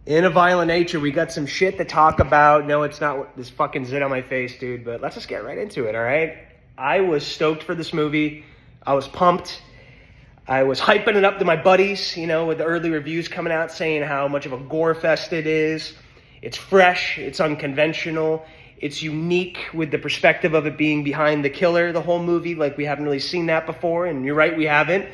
In a Violent Nature, we got some shit to talk about. No, it's not this fucking zit on my face, dude, but let's just get right into it, all right? I was stoked for this movie. I was pumped. I was hyping it up to my buddies, you know, with the early reviews coming out saying how much of a gore fest it is. It's fresh, it's unconventional, it's unique with the perspective of it being behind the killer the whole movie. Like, we haven't really seen that before, and you're right, we haven't.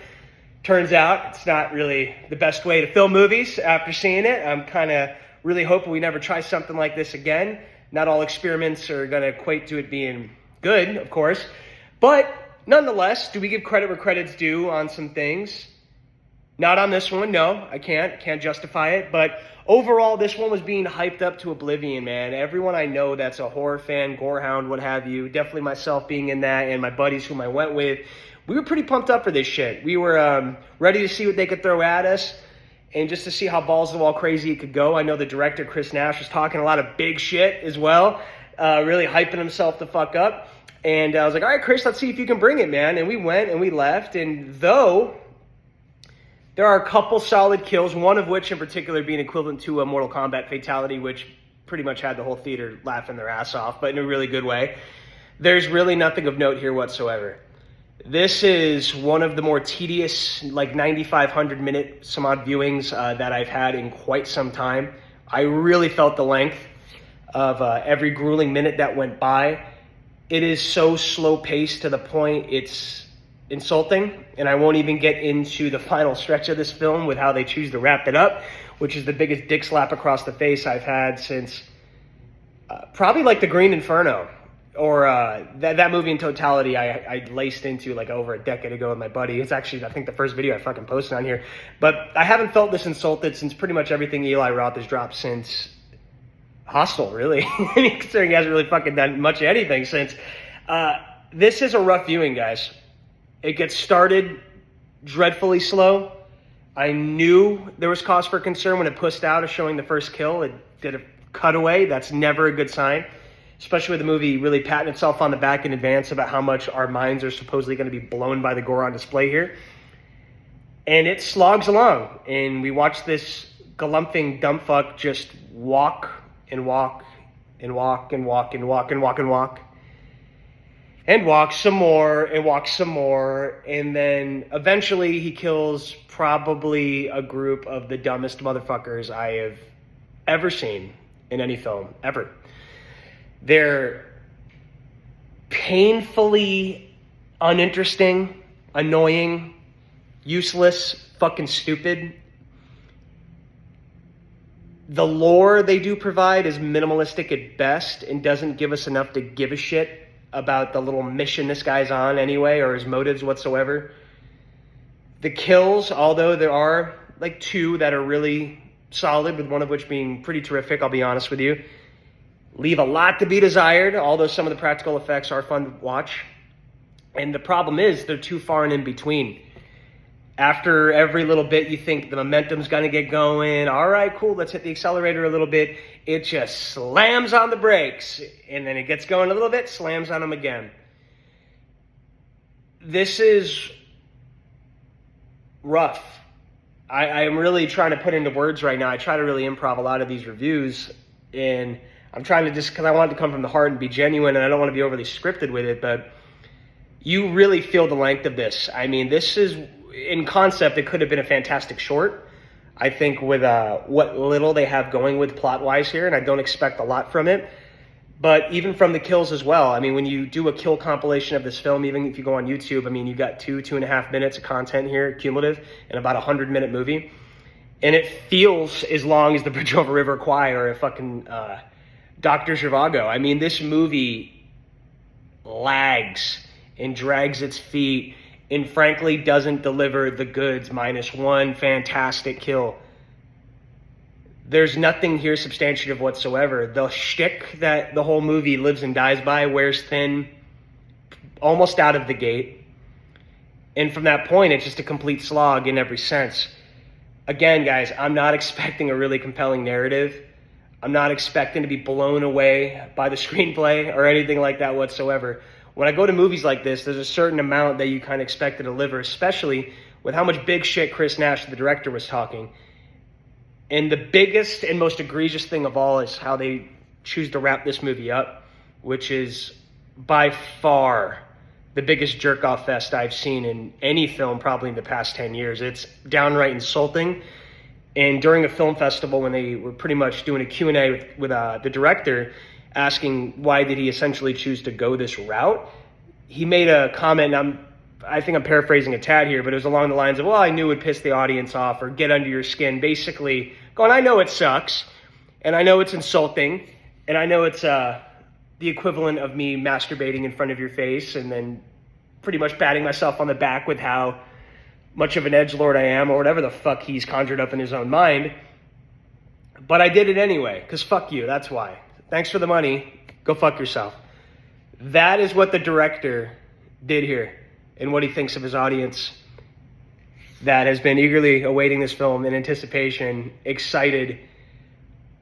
Turns out it's not really the best way to film movies after seeing it. I'm kind of really hoping we never try something like this again. Not all experiments are going to equate to it being good, of course. But nonetheless, do we give credit where credit's due on some things? Not on this one, no. I can't justify it. But overall, this one was being hyped up to oblivion, man. Everyone I know that's a horror fan, gorehound, what have you, definitely myself being in that, and my buddies whom I went with, we were pretty pumped up for this shit. We were ready to see what they could throw at us and just to see how balls to the wall crazy it could go. I know the director, Chris Nash, was talking a lot of big shit as well, really hyping himself the fuck up. And I was like, all right, Chris, let's see if you can bring it, man. And we went and we left. And though there are a couple solid kills, one of which in particular being equivalent to a Mortal Kombat fatality, which pretty much had the whole theater laughing their ass off, but in a really good way, there's really nothing of note here whatsoever. This is one of the more tedious, like 9,500 minute some odd viewings that I've had in quite some time. I really felt the length of every grueling minute that went by. It is so slow paced to the point it's insulting, and I won't even get into the final stretch of this film with how they choose to wrap it up, which is the biggest dick slap across the face I've had since probably like The Green Inferno. Or that movie in totality I laced into like over a decade ago with my buddy. It's actually, I think, the first video I fucking posted on here. But I haven't felt this insulted since pretty much everything Eli Roth has dropped since Hostel, really. Considering he hasn't really fucking done much of anything since. This is a rough viewing, guys. It gets started dreadfully slow. I knew there was cause for concern when it pushed out of showing the first kill. It did a cutaway. That's never a good sign. Especially with the movie really patting itself on the back in advance about how much our minds are supposedly going to be blown by the gore on display here. And it slogs along. And we watch this galumphing dumb fuck just walk and walk and walk and walk and walk and walk and walk. And walk some more and walk some more. And then eventually he kills probably a group of the dumbest motherfuckers I have ever seen in any film, ever. They're painfully uninteresting, annoying, useless, fucking stupid. The lore they do provide is minimalistic at best and doesn't give us enough to give a shit about the little mission this guy's on anyway, or his motives whatsoever. The kills, although there are like two that are really solid, with one of which being pretty terrific, I'll be honest with you, leave a lot to be desired, although some of the practical effects are fun to watch. And the problem is they're too far and in between. After every little bit, you think the momentum's going to get going. All right, cool, let's hit the accelerator a little bit. It just slams on the brakes. And then it gets going a little bit, slams on them again. This is rough. I am really trying to put into words right now. I try to really improv a lot of these reviews. And I'm trying to just, because I want it to come from the heart and be genuine, and I don't want to be overly scripted with it, but you really feel the length of this. I mean, this is, in concept, it could have been a fantastic short. I think with what little they have going with plot-wise here, and I don't expect a lot from it, but even from the kills as well. I mean, when you do a kill compilation of this film, even if you go on YouTube, I mean, you've got 2.5 minutes of content here, cumulative, in about a 100-minute movie. And it feels as long as The Bridge Over River Kwai or a fucking Dr. Zhivago. I mean, this movie lags and drags its feet and frankly doesn't deliver the goods minus one fantastic kill. There's nothing here substantive whatsoever. The shtick that the whole movie lives and dies by wears thin almost out of the gate. And from that point, it's just a complete slog in every sense. Again, guys, I'm not expecting a really compelling narrative. I'm not expecting to be blown away by the screenplay or anything like that whatsoever. When I go to movies like this, there's a certain amount that you kind of expect to deliver, especially with how much big shit Chris Nash, the director, was talking. And the biggest and most egregious thing of all is how they choose to wrap this movie up, which is by far the biggest jerk-off fest I've seen in any film probably in the past 10 years. It's downright insulting. And during a film festival, when they were pretty much doing a Q&A with the director, asking why did he essentially choose to go this route, he made a comment, and I think I'm paraphrasing a tad here, but it was along the lines of, well, I knew it would piss the audience off or get under your skin, basically going, I know it sucks, and I know it's insulting, and I know it's the equivalent of me masturbating in front of your face and then pretty much patting myself on the back with how much of an edgelord I am or whatever the fuck he's conjured up in his own mind. But I did it anyway, because fuck you, that's why. Thanks for the money, go fuck yourself. That is what the director did here and what he thinks of his audience that has been eagerly awaiting this film in anticipation, excited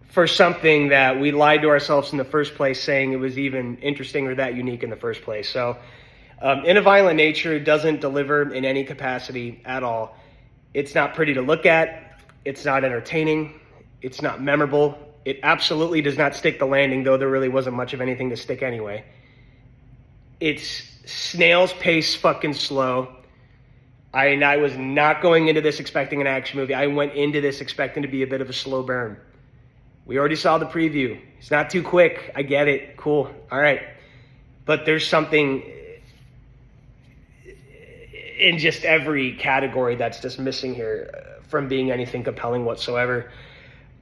for something that we lied to ourselves in the first place, saying it was even interesting or that unique in the first place. So, In a Violent Nature doesn't deliver in any capacity at all. It's not pretty to look at. It's not entertaining. It's not memorable. It absolutely does not stick the landing, though there really wasn't much of anything to stick anyway. It's snail's pace fucking slow. I was not going into this expecting an action movie. I went into this expecting to be a bit of a slow burn. We already saw the preview. It's not too quick. I get it. Cool. All right. But there's something in just every category that's just missing here from being anything compelling whatsoever.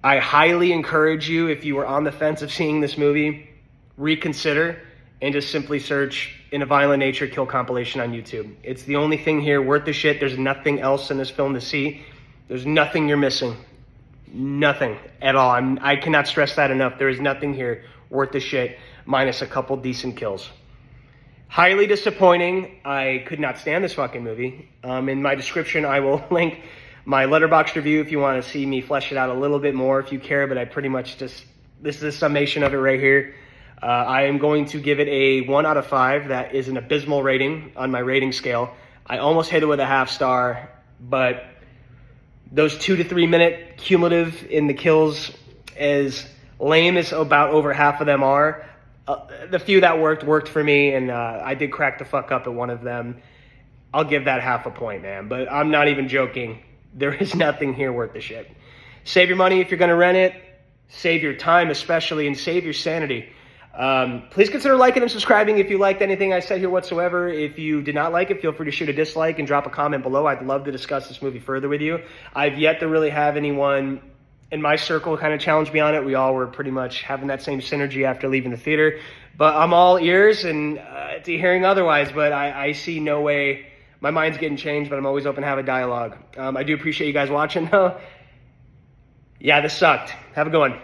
I highly encourage you, if you were on the fence of seeing this movie, reconsider and just simply search In a Violent Nature kill compilation on YouTube. It's the only thing here worth the shit. There's nothing else in this film to see. There's nothing you're missing. Nothing at all. I cannot stress that enough. There is nothing here worth the shit, minus a couple decent kills. Highly disappointing. I could not stand this fucking movie. In my description, I will link my Letterboxd review if you want to see me flesh it out a little bit more if you care, but I pretty much just, this is a summation of it right here. I am going to give it a 1 out of 5. That is an abysmal rating on my rating scale. I almost hit it with a half star, but those 2 to 3 minute cumulative in the kills, as lame as about over half of them are, the few that worked for me, and I did crack the fuck up at one of them. I'll give that half a point, man, but I'm not even joking. There is nothing here worth the shit. Save your money if you're going to rent it. Save your time especially, and save your sanity. Please consider liking and subscribing if you liked anything I said here whatsoever. If you did not like it, feel free to shoot a dislike and drop a comment below. I'd love to discuss this movie further with you. I've yet to really have anyone in my circle kind of challenge me on it. We all were pretty much having that same synergy after leaving the theater. But I'm all ears and to hearing otherwise, but I see no way. My mind's getting changed, but I'm always open to have a dialogue. I do appreciate you guys watching, though. Yeah, this sucked. Have a good one.